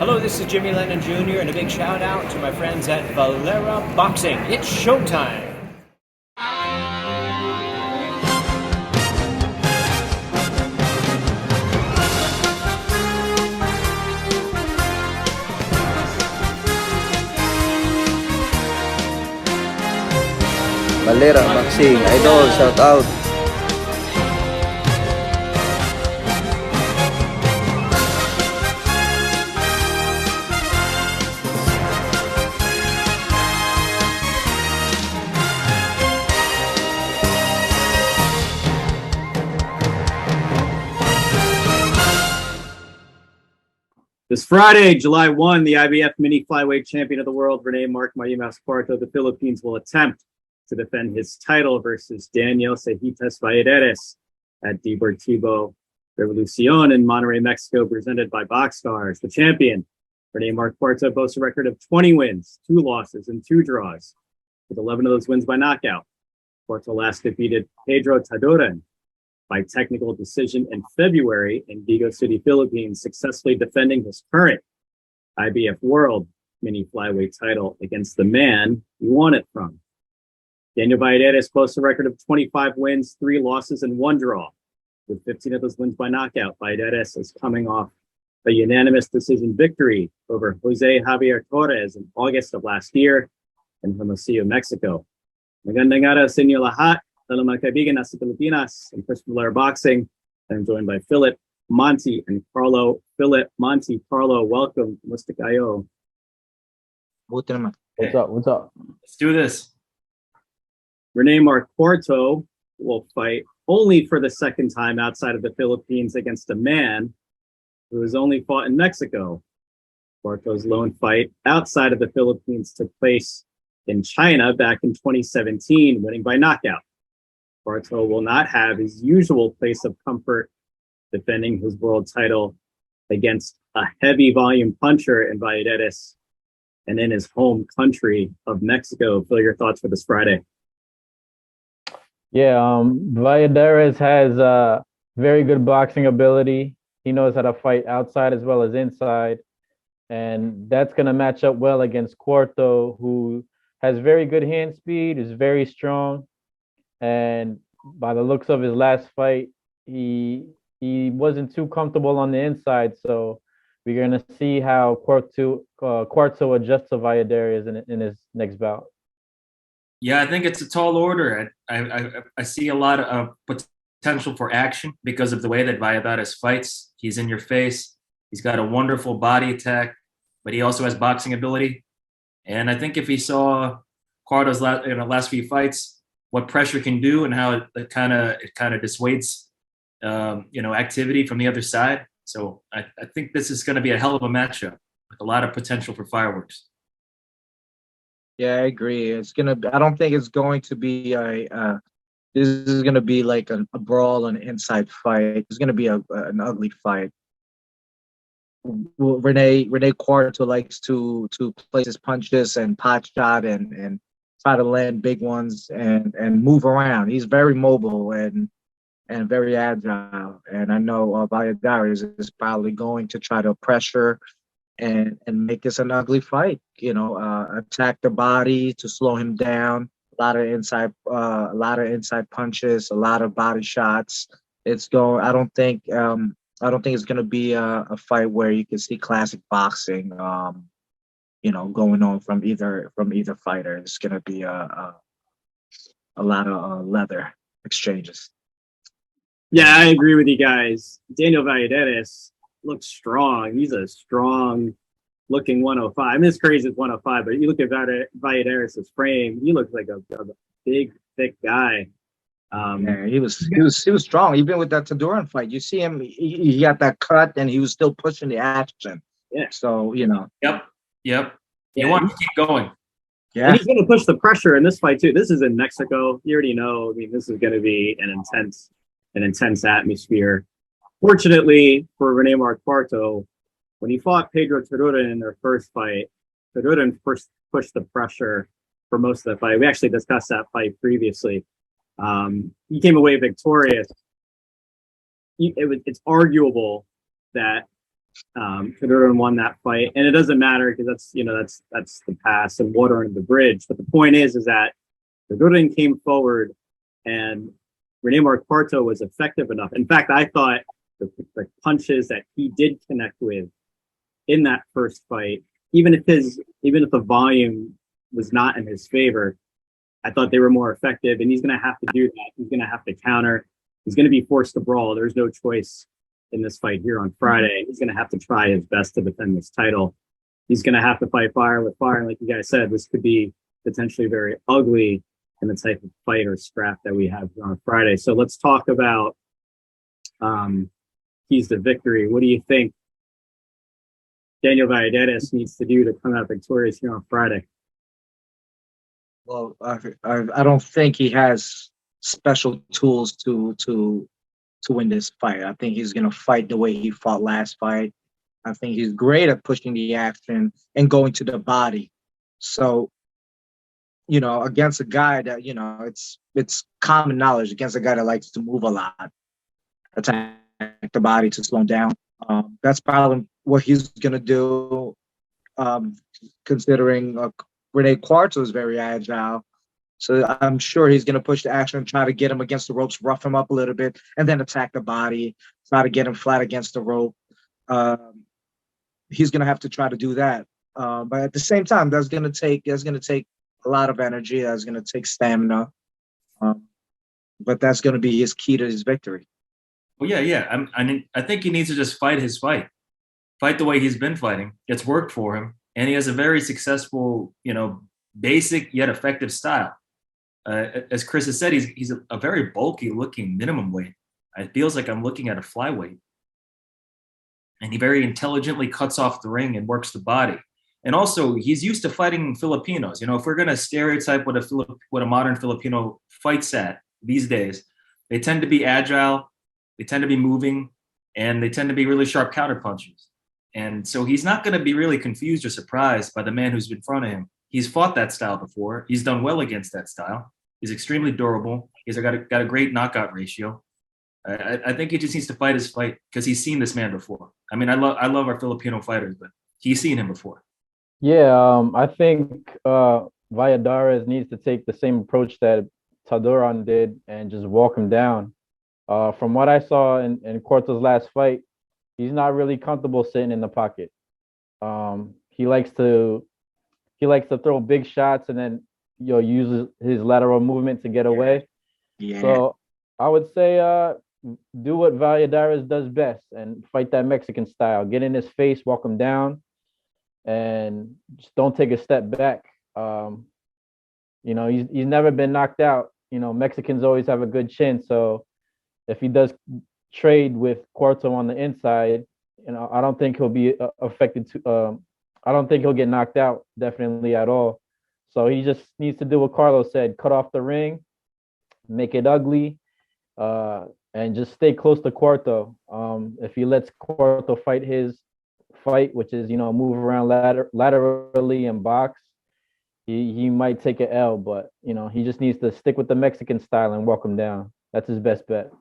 Hello, this is Jimmy Lennon Jr. and a big shout out to my friends at Valera Boxing. It's showtime. Valera Boxing, idol, shout out. This Friday, July 1, the IBF Mini-Flyweight champion of the world, Rene Cuarto of the Philippines, will attempt to defend his title versus Daniel Cejitas Valladares at Deportivo Revolucion in Monterrey, Mexico, presented by Bxstrs. The champion, Rene Cuarto, boasts a record of 20 wins, 2 losses, and 2 draws, with 11 of those wins by knockout. Cuarto last defeated Pedro Taduran by technical decision in February in Vigo City, Philippines, successfully defending his current IBF World Mini-Flyweight title against the man he won it from. Daniel Valladares boasts a record of 25 wins, 3 losses, and 1 draw, with 15 of those wins by knockout. Valladares is coming off a unanimous decision victory over Jose Javier Torres in August of last year in Hermosillo, Mexico. Magandang araw sa inyo lahat. Hello, mga kaibigan nasa Pilipinas and Chris Valera Boxing. I'm joined by Philip, Monty, and Carlo. Philip, Monty, Carlo, welcome. Kumusta kayo? What's up? What's up? Let's do this. Rene Cuarto will fight only for the second time outside of the Philippines against a man who has only fought in Mexico. Cuarto's lone fight outside of the Philippines took place in China back in 2017, winning by knockout. Cuarto will not have his usual place of comfort defending his world title against a heavy volume puncher in Valladares and in his home country of Mexico. Phil, your thoughts for this Friday? Yeah, Valladares has very good boxing ability. He knows how to fight outside as well as inside. And that's going to match up well against Cuarto, who has very good hand speed, is very strong. And by the looks of his last fight, he wasn't too comfortable on the inside. So we're going to see how Cuarto adjusts to Valladares in his next bout. Yeah, I think it's a tall order. I see a lot of potential for action because of the way that Valladares fights. He's in your face. He's got a wonderful body attack, but he also has boxing ability. And I think if he saw Cuarto's last few fights, what pressure can do and how it kind of dissuades activity from the other side. So I think this is going to be a hell of a matchup with a lot of potential for fireworks. Yeah, I agree. I don't think it's going to be this is going to be like a brawl, an inside fight. It's going to be an ugly fight. Rene Cuarto likes to place his punches and pot shot and try to land big ones and move around. He's very mobile and very agile. And I know Valladares is probably going to try to pressure and make this an ugly fight. Attack the body to slow him down. A lot of inside punches, a lot of body shots. I don't think it's going to be a fight where you can see classic boxing. Going on from either fighter. It's going to be a lot of leather exchanges. Yeah, I agree with you guys. Daniel Valladares looks strong. He's a strong looking 105. I mean, it's crazy it's 105, but you look at Valladares' frame, he looks like a big, thick guy. Yeah, he was strong. Even with that Taduran fight, you see him, he got that cut and he was still pushing the action. Yeah. So, Yep. You want to keep going. Yeah. And he's going to push the pressure in this fight too. This is in Mexico. You already know. I mean, this is going to be an intense atmosphere. Fortunately for Rene Cuarto, when he fought Pedro Taduran in their first fight, Taduran first pushed the pressure for most of the fight. We actually discussed that fight previously. He came away victorious. It's arguable that Cuarto won that fight, and it doesn't matter because that's the past and water under the bridge. But the point is that Cuarto came forward, and Rene Cuarto was effective enough. In fact, I thought the punches that he did connect with in that first fight, even if the volume was not in his favor, I thought they were more effective. And he's going to have to do that. He's going to have to counter. He's going to be forced to brawl. There's no choice in this fight here on Friday. He's going to have to try his best to defend this title. He's going to have to fight fire with fire. And like you guys said, this could be potentially very ugly in the type of fight or scrap that we have here on Friday. So let's talk about keys to victory. What do you think Daniel Valladares needs to do to come out victorious here on Friday? Well, I don't think he has special tools to win this fight. I think he's going to fight the way he fought last fight. I think he's great at pushing the action and going to the body. So, against a guy that, it's common knowledge, against a guy that likes to move a lot, attack the body to slow him down. That's probably what he's going to do, considering Rene Cuarto is very agile. So I'm sure he's going to push the action and try to get him against the ropes, rough him up a little bit, and then attack the body, try to get him flat against the rope. He's going to have to try to do that. But at the same time, that's going to take a lot of energy. That's going to take stamina. But that's going to be his key to his victory. Well, yeah. I think he needs to just fight his fight the way he's been fighting. It's worked for him, and he has a very successful, basic yet effective style. As Chris has said, he's a very bulky looking minimum weight. It feels like I'm looking at a flyweight. And he very intelligently cuts off the ring and works the body. And also, he's used to fighting Filipinos. If we're going to stereotype what a modern Filipino fights at these days, they tend to be agile, they tend to be moving, and they tend to be really sharp counterpunchers. And so he's not going to be really confused or surprised by the man who's in front of him. He's fought that style before. He's done well against that style. He's extremely durable. He's got a great knockout ratio. I think he just needs to fight his fight because he's seen this man before. I mean, I love our Filipino fighters, but he's seen him before. Yeah, I think Valladares needs to take the same approach that Taduran did and just walk him down. From what I saw in Cuarto's last fight, he's not really comfortable sitting in the pocket. He likes to throw big shots and then use his lateral movement to get away. Yeah. So I would say do what Valladares does best and fight that Mexican style. Get in his face, walk him down, and just don't take a step back. He's never been knocked out. Mexicans always have a good chin. So if he does trade with Cuarto on the inside, I don't think he'll be affected to. I don't think he'll get knocked out, definitely at all. So he just needs to do what Carlos said: cut off the ring, make it ugly, and just stay close to Cuarto. If he lets Cuarto fight his fight, which is move around laterally and box, he might take an L. But he just needs to stick with the Mexican style and walk him down. That's his best bet.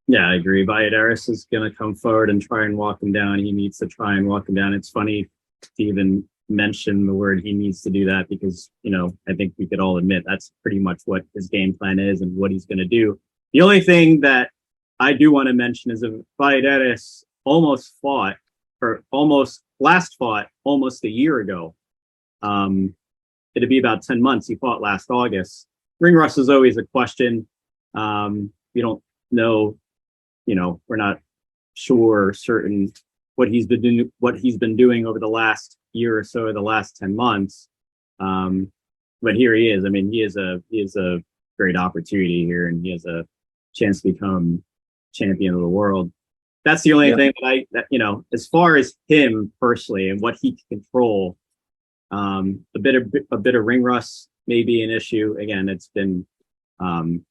Yeah, I agree. Valladares is going to come forward and try and walk him down. He needs to try and walk him down. It's funny to even mention the word he needs to do that because, I think we could all admit that's pretty much what his game plan is and what he's going to do. The only thing that I do want to mention is that Valladares almost fought almost a year ago. It'd be about 10 months. He fought last August. Ring rust is always a question. We don't know, we're not sure or certain what he's been doing over the last year or so, or the last 10 months. But here he is. I mean, he is a great opportunity here, and he has a chance to become champion of the world. That's the only thing that as far as him personally and what he can control, a bit of ring rust may be an issue. Again, it's been 10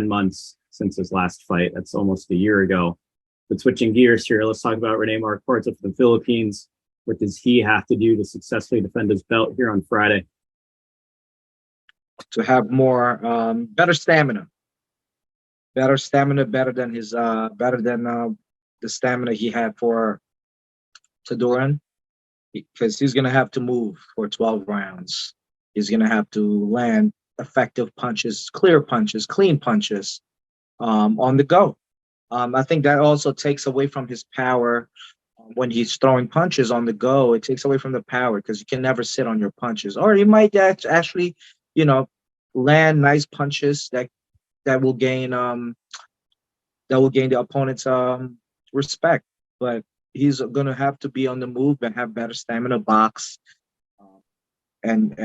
months since his last fight. That's almost a year ago. But switching gears here, let's talk about Rene Cuarto for the Philippines. What does he have to do to successfully defend his belt here on Friday? To have more better stamina, better than the stamina he had for Taduran, because he's going to have to move for 12 rounds. He's going to have to land effective punches, clear punches, clean punches on the go. I think that also takes away from his power when he's throwing punches on the go. It takes away from the power because you can never sit on your punches. Or he might actually, land nice punches that will gain the opponent's respect. But he's gonna have to be on the move and have better stamina, box, and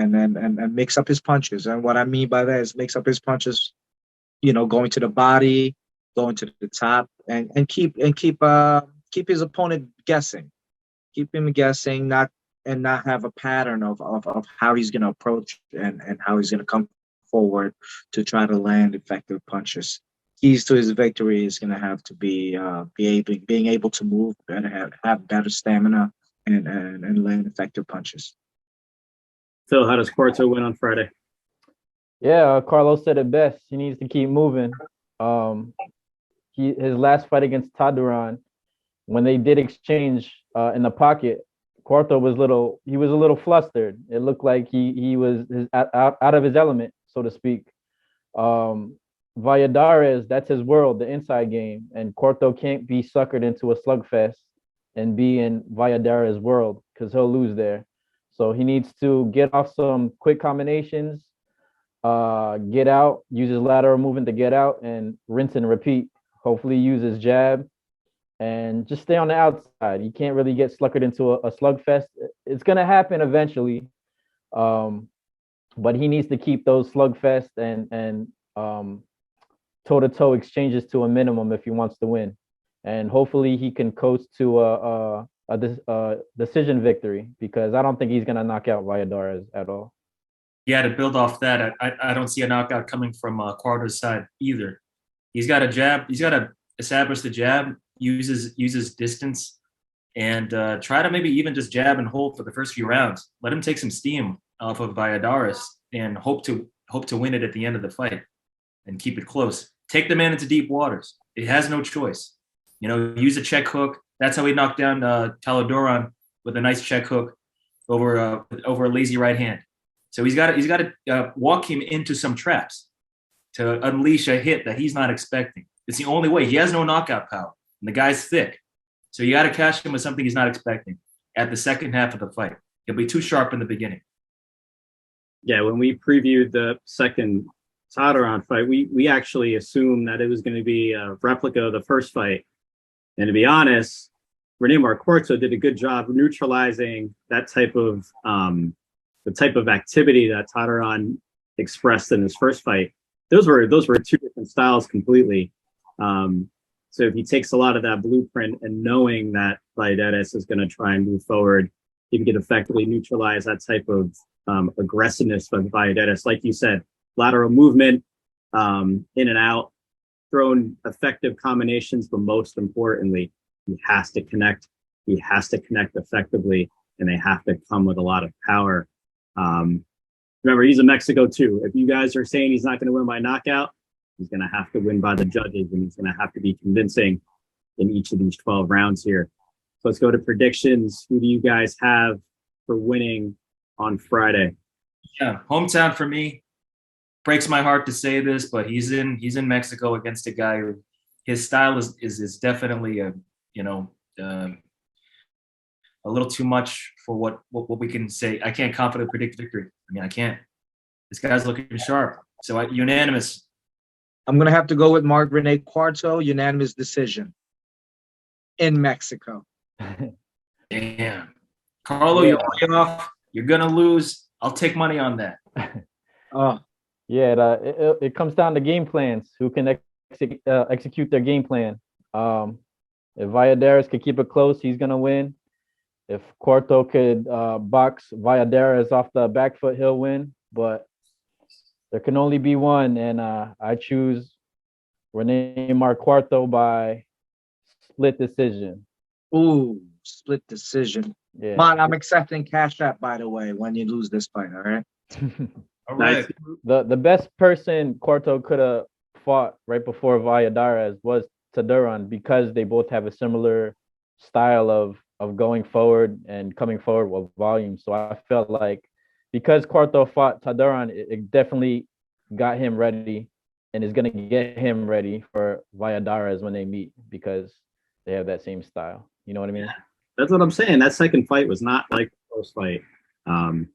mix up his punches. And what I mean by that is mix up his punches, going to the body, going to the top, and keep his opponent guessing. Keep him guessing, not have a pattern of how he's gonna approach and how he's gonna come forward to try to land effective punches. Keys to his victory is going to have to be being able to move and have better stamina and land effective punches. Phil, how does Cuarto win on Friday? Yeah, Carlos said it best. He needs to keep moving. His last fight against Taduran, when they did exchange in the pocket, Cuarto was a little flustered. It looked like he was out of his element, so to speak. Valladares, that's his world, the inside game, and Cuarto can't be suckered into a slugfest and be in Valladares' world because he'll lose there. So he needs to get off some quick combinations, get out, use his lateral movement to get out, and rinse and repeat. Hopefully use his jab and just stay on the outside. You can't really get suckered into a slugfest. It's going to happen eventually, but he needs to keep those slugfest and toe-to-toe exchanges to a minimum if he wants to win. And hopefully he can coast to a decision victory, because I don't think he's going to knock out Valladares at all. Yeah, to build off that, I don't see a knockout coming from Cuarto's side either. He's got a jab. He's got to establish the jab, uses distance, and try to maybe even just jab and hold for the first few rounds. Let him take some steam off of Valladares and hope to win it at the end of the fight and keep it close. Take the man into deep waters. It has no choice. Use a check hook. That's how he knocked down Taladoran, with a nice check hook over a lazy right hand. So he's got to walk him into some traps to unleash a hit that he's not expecting. It's the only way. He has no knockout power, and the guy's thick. So you got to catch him with something he's not expecting at the second half of the fight. He'll be too sharp in the beginning. Yeah, when we previewed the second Taduran fight, we actually assumed that it was going to be a replica of the first fight. And to be honest, Rene Cuarto did a good job neutralizing that type of the type of activity that Taduran expressed in his first fight. Those were two different styles completely. So if he takes a lot of that blueprint and knowing that Valladares is going to try and move forward, he can effectively neutralize that type of aggressiveness from Valladares. Like you said, lateral movement, in and out, throwing effective combinations, but most importantly, he has to connect. He has to connect effectively, and they have to come with a lot of power. Remember, he's in Mexico too. If you guys are saying he's not going to win by knockout, he's going to have to win by the judges, and he's going to have to be convincing in each of these 12 rounds here. So let's go to predictions. Who do you guys have for winning on Friday? Yeah, hometown for me. Breaks my heart to say this, but he's in Mexico against a guy who his style is definitely a little too much for what we can say. I can't confidently predict victory. I mean, I can't. This guy's looking sharp. So unanimous. I'm gonna have to go with Rene Cuarto, unanimous decision in Mexico. Damn, Carlo, you're way off. You're gonna lose. I'll take money on that. Oh. Yeah, it comes down to game plans. Who can execute their game plan? If Valladares could keep it close, he's gonna win. If Cuarto could box Valladares off the back foot, he'll win. But there can only be one, and I choose Rene Cuarto by split decision. Ooh, split decision. Yeah. Man, I'm accepting Cash App, by the way, when you lose this fight, all right? All right. The best person Cuarto could have fought right before Valladares was Taduran, because they both have a similar style of of going forward and coming forward with volume. So I felt like because Cuarto fought Taduran, it definitely got him ready and is going to get him ready for Valladares when they meet because they have that same style. You know what I mean? That's what I'm saying. That second fight was not like the first fight. And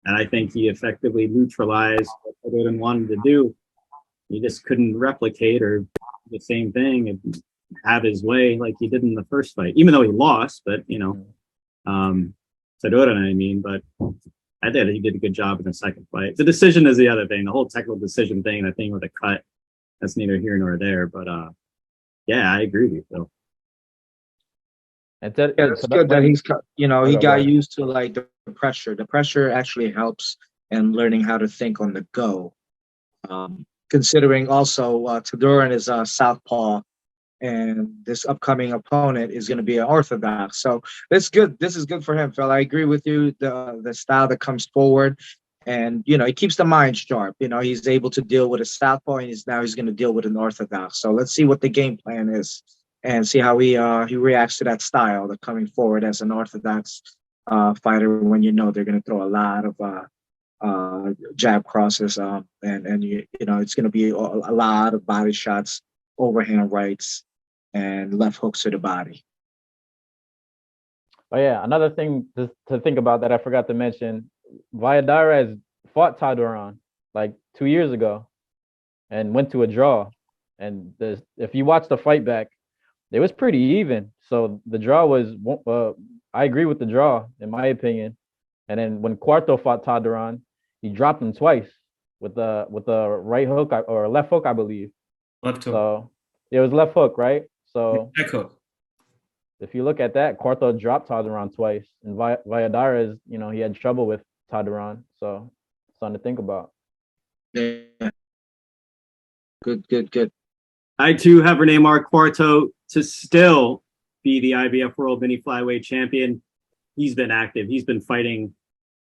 I think he effectively neutralized what Taduran wanted to do. He just couldn't replicate or do the same thing and have his way like he did in the first fight, even though he lost. But Taduran, I mean, but I think he did a good job in the second fight. The decision is the other thing, the whole technical decision thing, the thing with the cut. That's neither here nor there. But yeah, I agree with you, Phil. It's good that he's, he got used to like the pressure. The pressure actually helps in learning how to think on the go. Considering also Taduran is a southpaw, and this upcoming opponent is going to be an orthodox. So that's good. This is good for him, Phil. I agree with you. The style that comes forward, and he keeps the mind sharp. He's able to deal with a southpaw, and he's going to deal with an orthodox. So let's see what the game plan is, and see how he reacts to that style. The coming forward as an orthodox fighter, when they're going to throw a lot of jab crosses, and it's going to be a lot of body shots, overhand rights, and left hooks to the body. Oh yeah, another thing to think about that I forgot to mention: Valladares fought Taduran like 2 years ago, and went to a draw. And if you watch the fight back, it was pretty even. So the draw was, I agree with the draw in my opinion. And then when Cuarto fought Taduran, he dropped him twice with the right hook or left hook, I believe. Left hook. So it was left hook, right? So Back hook. if you look at that, Cuarto dropped Taduran twice, and Valladares, he had trouble with Taduran. So something to think about. Yeah. Good. I too have Rene Cuarto to still be the IBF World Mini-Flyweight champion. He's been active. He's been fighting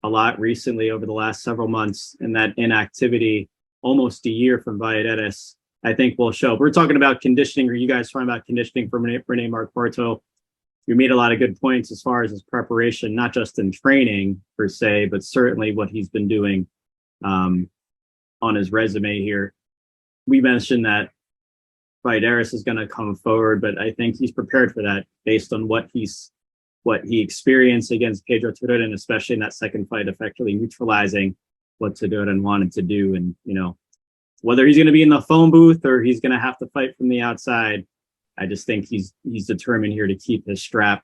a lot recently over the last several months, and that inactivity, almost a year from Valladares, I think will show. We're talking about conditioning, or you guys talking about conditioning for Rene Cuarto. You made a lot of good points as far as his preparation, not just in training per se, but certainly what he's been doing on his resume here. We mentioned that Valladares is going to come forward, but I think he's prepared for that based on what he experienced against Pedro Taduran, especially in that second fight, effectively neutralizing what Taduran wanted to do. And, whether he's going to be in the phone booth or he's going to have to fight from the outside, I just think he's determined here to keep his strap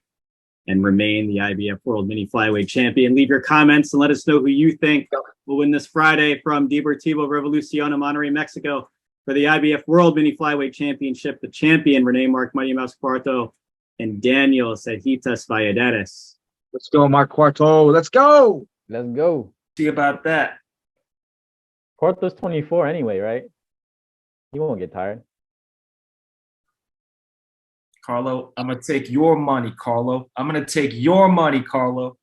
and remain the IBF World Mini-Flyweight champion. Leave your comments and let us know who you think will win this Friday from Deportivo Revolucion in Monterrey, Mexico, for the IBF World Mini-Flyweight Championship. The champion, Rene Mighty Mouse Cuarto, and Daniel Cejitas Valladares. Let's go, Mark Cuarto. Let's go. Let's go. See about that. Cuarto's 24 anyway, right? He won't get tired. Carlo, I'm going to take your money, Carlo. I'm going to take your money, Carlo.